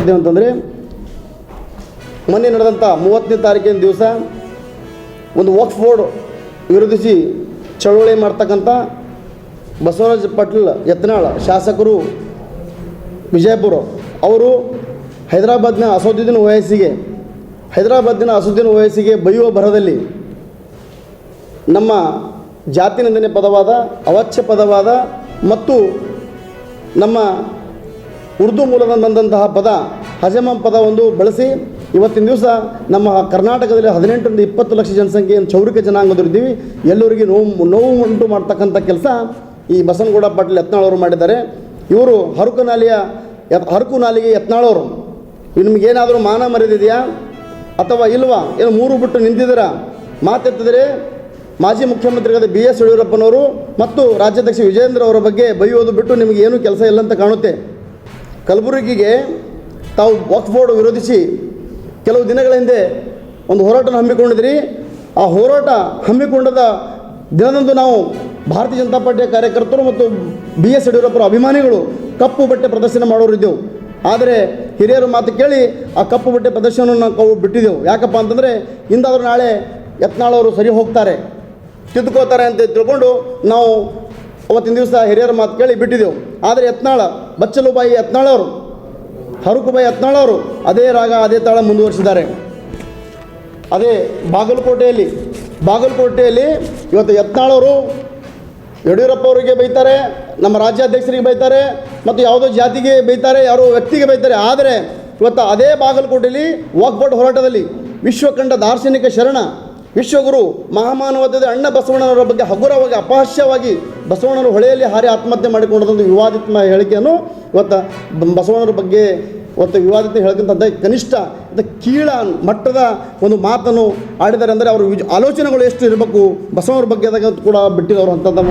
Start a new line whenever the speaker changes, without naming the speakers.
ಇಷ್ಟಪಡ್ತೇವೆ ಅಂತಂದರೆ, ಮೊನ್ನೆ ನಡೆದಂಥ 30ನೇ ತಾರೀಕಿನ ದಿವಸ ಒಂದು ವಕ್ಫ್ ಬೋರ್ಡ್ ವಿರೋಧಿಸಿ ಚಳವಳಿ ಮಾಡ್ತಕ್ಕಂಥ ಬಸವರಾಜ ಪಾಟೀಲ್ ಯತ್ನಾಳ್ ಶಾಸಕರು ವಿಜಯಪುರ ಅವರು ಹೈದರಾಬಾದ್ನ ಅಸದುದ್ದೀನ್ ಓವೈಸಿಗೆ ಬೈಯುವ ಬರದಲ್ಲಿ ನಮ್ಮ ಜಾತಿ ನಿಂದನೆ ಪದವಾದ ಅವಾಚ್ಯ ಪದವಾದ ಮತ್ತು ನಮ್ಮ ಉರ್ದು ಮೂಲದಿಂದ ಬಂದಂತಹ ಪದ ಹಜಮ ಪದ ಒಂದು ಬಳಸಿ ಇವತ್ತಿನ ದಿವಸ ನಮ್ಮ ಕರ್ನಾಟಕದಲ್ಲಿ 18ರಿಂದ 20 ಲಕ್ಷ ಜನಸಂಖ್ಯೆಯನ್ನು ಚೌರಿಕ ಜನಾಂಗದವರಿದ್ದೀವಿ, ಎಲ್ಲರಿಗೆ ನೋವು ಉಂಟು ಮಾಡ್ತಕ್ಕಂಥ ಕೆಲಸ ಈ ಬಸನಗೌಡ ಪಾಟೀಲ್ ಯತ್ನಾಳ್ ಅವರು ಮಾಡಿದ್ದಾರೆ. ಇವರು ಹರಕು ನಾಲಿಗೆ ಯತ್ನಾಳ್ ಅವರು. ನಿಮಗೇನಾದರೂ ಮಾನ ಮರೆದಿದೆಯಾ ಅಥವಾ ಇಲ್ವಾ? ಏನು ಮೂರು ಬಿಟ್ಟು ನಿಂತಿದ್ದೀರಾ? ಮಾತೆತ್ತಿದರೆ ಮಾಜಿ ಮುಖ್ಯಮಂತ್ರಿಗಳಾದ BS ಯಡಿಯೂರಪ್ಪನವರು ಮತ್ತು ರಾಜ್ಯಾಧ್ಯಕ್ಷ ವಿಜಯೇಂದ್ರ ಅವರ ಬಗ್ಗೆ ಬೈಯೋದು ಬಿಟ್ಟು ನಿಮಗೆ ಏನೂ ಕೆಲಸ ಇಲ್ಲ ಅಂತ ಕಾಣುತ್ತೆ. ಕಲಬುರಗಿಗೆ ತಾವು ವಕ್ಫ್ ಬೋರ್ಡ್ ವಿರೋಧಿಸಿ ಕೆಲವು ದಿನಗಳ ಹಿಂದೆ ಒಂದು ಹೋರಾಟವನ್ನು ಹಮ್ಮಿಕೊಂಡಿದ್ರಿ. ಆ ಹೋರಾಟ ಹಮ್ಮಿಕೊಂಡದ ದಿನದಂದು ನಾವು ಭಾರತೀಯ ಜನತಾ ಪಾರ್ಟಿಯ ಕಾರ್ಯಕರ್ತರು ಮತ್ತು BS ಯಡಿಯೂರಪ್ಪರ ಅಭಿಮಾನಿಗಳು ಕಪ್ಪು ಬಟ್ಟೆ ಪ್ರದರ್ಶನ ಮಾಡೋರಿದ್ದೆವು. ಆದರೆ ಹಿರಿಯರ ಮಾತು ಕೇಳಿ ಆ ಕಪ್ಪು ಬಟ್ಟೆ ಪ್ರದರ್ಶನವನ್ನು ನಾವು ಬಿಟ್ಟಿದ್ದೆವು. ಯಾಕಪ್ಪ ಅಂತಂದರೆ ಇಂದಾದರೂ ನಾಳೆ ಯತ್ನಾಳ್ ಅವರು ಸರಿ ಹೋಗ್ತಾರೆ, ತಿದ್ದುಕೋತಾರೆ ಅಂತ ತಿಳ್ಕೊಂಡು ನಾವು ಅವತ್ತಿನ ದಿವಸ ಹಿರಿಯರ ಮಾತು ಕೇಳಿ ಬಿಟ್ಟಿದ್ದೆವು. ಆದರೆ ಬಚ್ಚಲುಬಾಯಿ ಯತ್ನಾಳ್ ಅವರು, ಹರಕುಬಾಯಿ ಯತ್ನಾಳ್ ಅವರು ಅದೇ ರಾಗ ಅದೇ ತಾಳ ಮುಂದುವರಿಸಿದ್ದಾರೆ. ಅದೇ ಬಾಗಲಕೋಟೆಯಲ್ಲಿ ಇವತ್ತು ಯತ್ನಾಳ್ ಅವರು ಯಡಿಯೂರಪ್ಪ ಅವರಿಗೆ ಬೈತಾರೆ, ನಮ್ಮ ರಾಜ್ಯಾಧ್ಯಕ್ಷರಿಗೆ ಬೈತಾರೆ ಮತ್ತು ಯಾವುದೋ ಜಾತಿಗೆ ಬೈತಾರೆ, ಯಾರೋ ವ್ಯಕ್ತಿಗೆ ಬೈತಾರೆ. ಆದರೆ ಇವತ್ತು ಅದೇ ಬಾಗಲಕೋಟೆಯಲ್ಲಿ ವಕ್ಫ್ ಬೋರ್ಡ್ ಹೋರಾಟದಲ್ಲಿ ವಿಶ್ವಕಂಡ ದಾರ್ಶನಿಕ ಶರಣ ವಿಶ್ವಗುರು ಮಹಾಮಾನವತೆ ಅಣ್ಣ ಬಸವಣ್ಣನವರ ಬಗ್ಗೆ ಹಗುರವಾಗಿ ಅಪಹಾಸ್ಯವಾಗಿ ಬಸವಣ್ಣನವರು ಹೊಳೆಯಲ್ಲಿ ಹಾರಿ ಆತ್ಮಹತ್ಯೆ ಮಾಡಿಕೊಂಡಂಥ ವಿವಾದಿತ ಹೇಳಿಕೆಯನ್ನು ಇವತ್ತು ಬಸವಣ್ಣನವರ ಬಗ್ಗೆ ವಿವಾದಿತ ಹೇಳಿದಂಥ ಕನಿಷ್ಠ ಕೀಳ ಮಟ್ಟದ ಒಂದು ಮಾತನ್ನು ಆಡಿದ್ದಾರೆ. ಅಂದರೆ ಅವರು ಆಲೋಚನೆಗಳು ಎಷ್ಟು ಇರಬೇಕು ಬಸವಣ್ಣವ್ರ ಬಗ್ಗೆ ಕೂಡ ಬಿಟ್ಟಿದವರು ಅಂಥದ್ದು